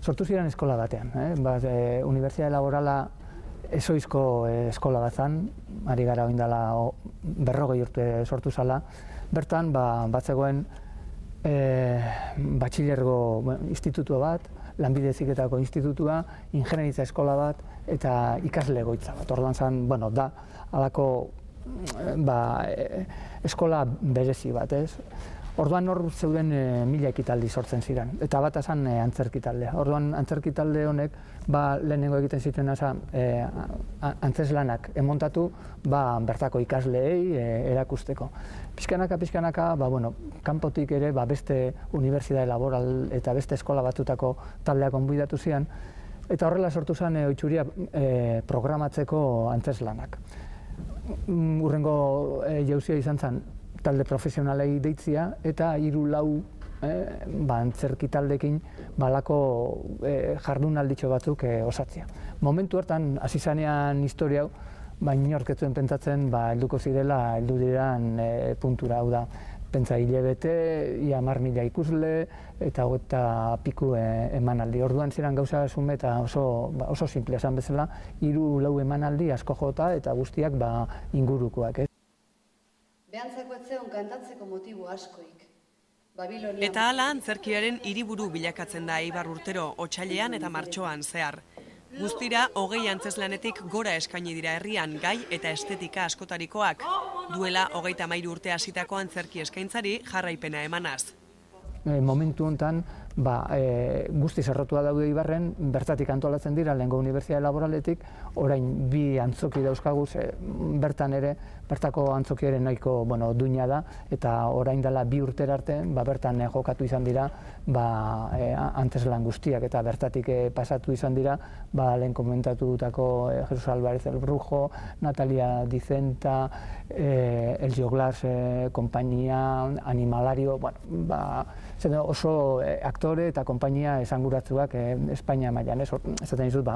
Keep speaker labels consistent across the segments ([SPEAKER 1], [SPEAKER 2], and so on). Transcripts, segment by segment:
[SPEAKER 1] sortu ziren eskola batean. Unibertsitate Laborala ezoizko eskola bat zan, ari gara oindala 40 urte sortu zala. Bertan, batzegoen batxilergo institutua bat, lanbide heziketako institutua, ingenieritza eskola bat, eta ikasle egoitza bat. Orduan zan, da, halako eskola berezi bat, ez? Orduan hor zeuden 1000 ekitaldi sortzen ziren, eta bat azan antzerkitaldea. Orduan antzerkitalde honek lehenengo egiten zituen antzeslanak emontatu bertako ikasleei erakusteko. Pixkanaka, kanpotik ere beste Unibertsitate Laboral eta beste eskola batutako taldeak onbidatu ziren, eta horrela sortu zen oitzuria programatzeko antzeslanak. Hurrengo jauzia izan zen talde profesionalei deitzia eta 3-4 antzerkitaldekin balako jardunalditxo batzuk osatzea. Momentu hortan, hasi zanean historia hau, inork ez zuen pentsatzen helduko zirela, heldu diren puntura, hau da, pentsa hilabete, 10.000 ikusle eta 20 piku emanaldi. Orduan ziren gauza zume eta oso simple esan bezala, 3-4 emanaldi asko jota eta guztiak ingurukoak.
[SPEAKER 2] Behantzako etzeon kantatzeko motibo askoik.
[SPEAKER 3] Eta hala antzerkiaren hiriburu bilakatzen da Eibar urtero, otsailean eta martxoan zehar. Guztira, 20 antzeslanetik gora eskaini dira herrian gai eta estetika askotarikoak. Duela 33 urte hasitako antzerki eskaintzari jarraipena emanaz.
[SPEAKER 1] Momentu honetan, guztiz errotua daude Eibarren, bertatik antolatzen dira, lehengo Unibertsitate Laboraletik, orain 2 antzoki dauzkagu, bertan ere, bertako antzokiaren nahiko duina da, eta orain dela 2 urtera arte, bertan jokatu izan dira antzeslan guztiak, eta bertatik pasatu izan dira, lehen komentatutako Jesus Álvarez el Brujo, Natalia Dicenta, El Joglas konpainia, Animalario, oso aktore eta konpainia esanguratsuak Espainia mailan. Esaten dizut,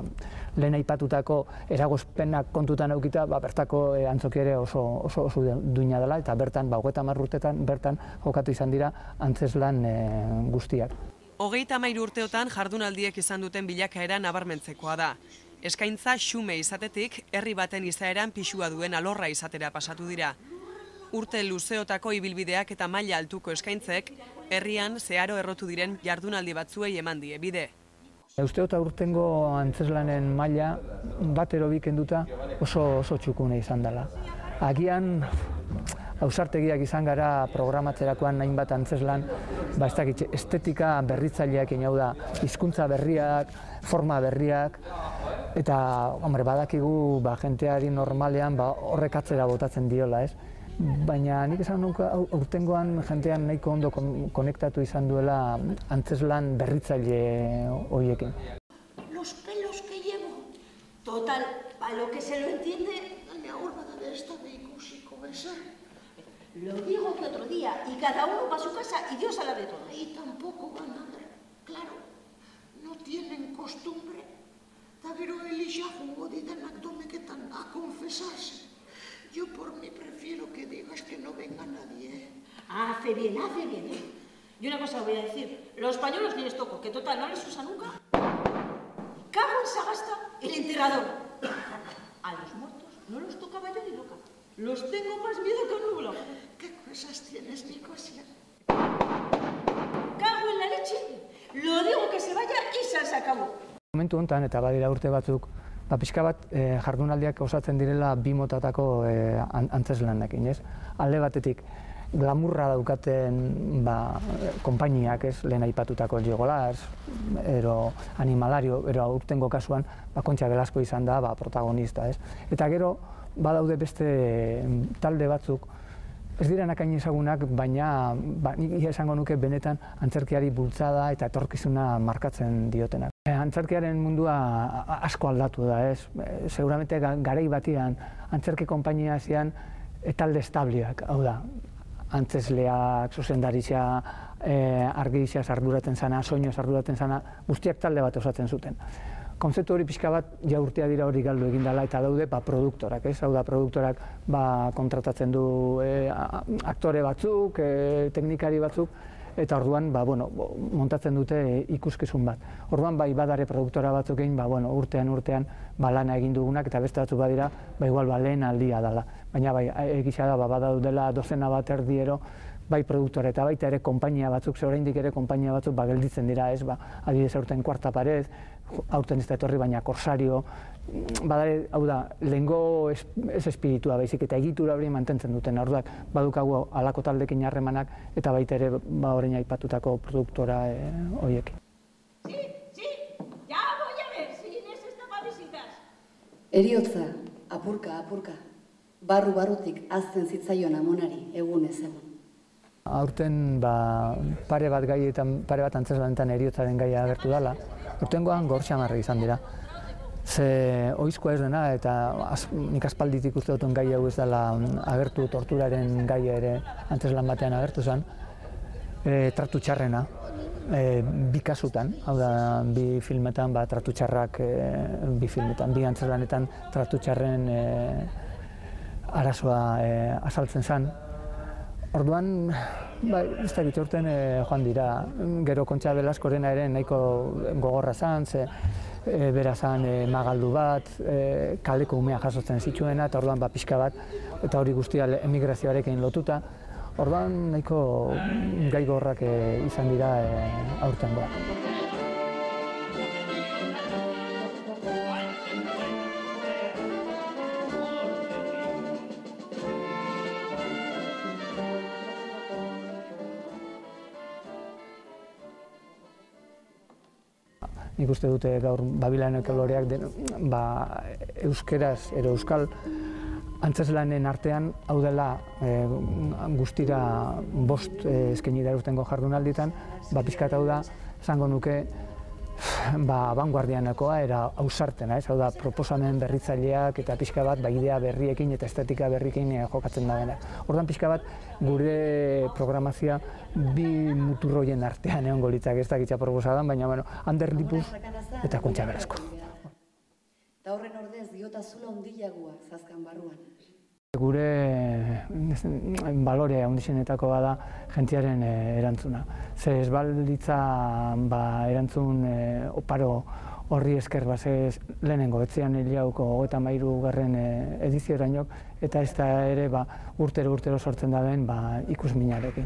[SPEAKER 1] lehen aipatutako eragozpenak kontutan aukita, bertako antzoki ere oso duina dela, eta bertan, 30 urtetan, bertan jokatu izan dira antzeslan guztiak.
[SPEAKER 3] 33 urteotan jardunaldiek izan duten bilakaera nabarmentzekoa da. Eskaintza xume izatetik, herri baten izaeran pisua duen alorra izatera pasatu dira. Urte luzeotako ibilbideak eta maila altuko eskaintzek, herrian zeharo errotu diren jardunaldi batzuei eman die bide.
[SPEAKER 1] Uste dut aurtengo antzeslanen maila batero bikenduta oso txukune izan dela. Agian ausartegiak izan gara programatzerakoan hainbat antzeslan, estetika berritzaileak hau da, hizkuntza berriak, forma berriak, eta badakigu jenteari normalean horrek atzera botatzen diola, ez? Baina nik esan nuke aurtengoan jentean nahiko ondo konektatu izan duela antzeslan berritzaile horiekin.
[SPEAKER 4] Los pelos que llevo. Total, a lo que se lo entiende, la horma de haber estado ikusiko besar. Lo digo que otro día, y cada uno va a su casa y Dios sabe todo. Y tampoco van a ver. Claro, no tienen costumbre. Da gero Elisha jugó didenak domeketan a confesarse. Yo por mí prefiero que digas que no venga nadie. Hace bien, Y una cosa voy a decir, los pañuelos ni les toco, que total no les usa nunca. Cago en Sagasta el enterrador. A los muertos no los tocaba yo ni loca. Los tengo más miedo que un nublo. ¿Qué cosas tienes, Nicosia? Cago en la leche, lo digo que se vaya y se acabó.
[SPEAKER 1] Momentu honetan, eta badira urte batzuk, pixka bat jardunaldiak osatzen direla 2 motatako antzeslanekin, ez? Alde batetik, glamurra daukaten konpainiak, ez? Lehen aipatutako El Joglas, ero Animalario, ero aurtengo kasuan, Kontxa Velasco izan da protagonista, ez? Eta gero, badaude beste talde batzuk, ez direnak hain ezagunak, baina nik esango nuke benetan antzerkiari bultzada eta etorkizuna markatzen diotenak. Antzerkiaren mundua asko aldatu da, ez? Seguramente garai batian antzerki konpainia zian talde estableak, hau da, antzesleak, zuzendaritza, argizia arduratzen zana, soinu arduratzen zana, guztiak talde bat osatzen zuten. Konzeptu hori pixka bat ja urtea dira hori galdu egin dela eta daude produktorak, ez? Hau da, produktorak kontratatzen du aktore batzuk, teknikari batzuk, eta orduan montatzen dute ikuskizun bat. Orduan bai badare produktora batzuk egin, urtean lana egin dugunak, eta beste batzuk badira, igual lehen aldia dela. Baina bai, egisa da, badaudela dozena bat erdiero, bai produktora eta baita ere konpainia batzuk, oraindik ere konpainia batzuk gelditzen dira, ez, adibidez aurten Kuarta Pared, aurten ez da etorri, baina Corsario, badare, hau da, lehengo ez espiritua baizik eta egitura hori mantentzen duten, orduak badukagu halako taldekin harremanak eta baita ere orain aipatutako produktora horiekin.
[SPEAKER 4] Sí, ya voy a ver si Inés está para visitas.
[SPEAKER 2] Heriotza, apurka, barrutik azten zitzaion amonari, egunez egun.
[SPEAKER 1] Aurten pare bat gaietan, pare bat antzeslanetan heriotzaren gaia agertu dela, urtengoan gorxamarra izan dira. Ze oizkoa ez dena, eta nik aspalditik uste duten gai hau ez dela agertu, torturaren gaia ere antzeslan batean agertu zen, tratu txarrena, bi kasutan, hau da, bi filmetan, tratu txarrak, bi antzeslanetan tratu txarren arazoa azaltzen zen. Orduan, ez da bitxe urten joan dira, gero Kontxa Velaskorena ere nahiko gogorra zen, bera zen magaldu bat, kaleko umea jasotzen zituena, eta orduan pixka bat, eta hori guztia emigrazioarekin lotuta. Orduan nahiko gai gogorrak izan dira aurten bat. Nik uste dute gaur Babilaneko loreak euskeraz edo euskal antzeslanen artean hau dela guztira 5 eskaini da urtengo jardunalditan, pixkat hau da, esango nuke, abanguardianakoa era ausartena, hau da, proposamen berritzaileak eta pixka bat idea berriekin eta estetika berriekin jokatzen da dena. Orduan pixka bat gure programazioa bi muturroien artean egongo litzake, ez dakitza proposadan, baina Ander Lipuz eta Kontxa Velasco.
[SPEAKER 2] Eta horren ordez diota zula ondilagoa zazkan barruan.
[SPEAKER 1] Gure balore handienetako bada jentziaren erantzuna. Ze ez balditza erantzun oparo horri esker lehenengo etzean hilauko 33. Ediziorainok, eta ez da ere urtero sortzen da den ikusminarekin.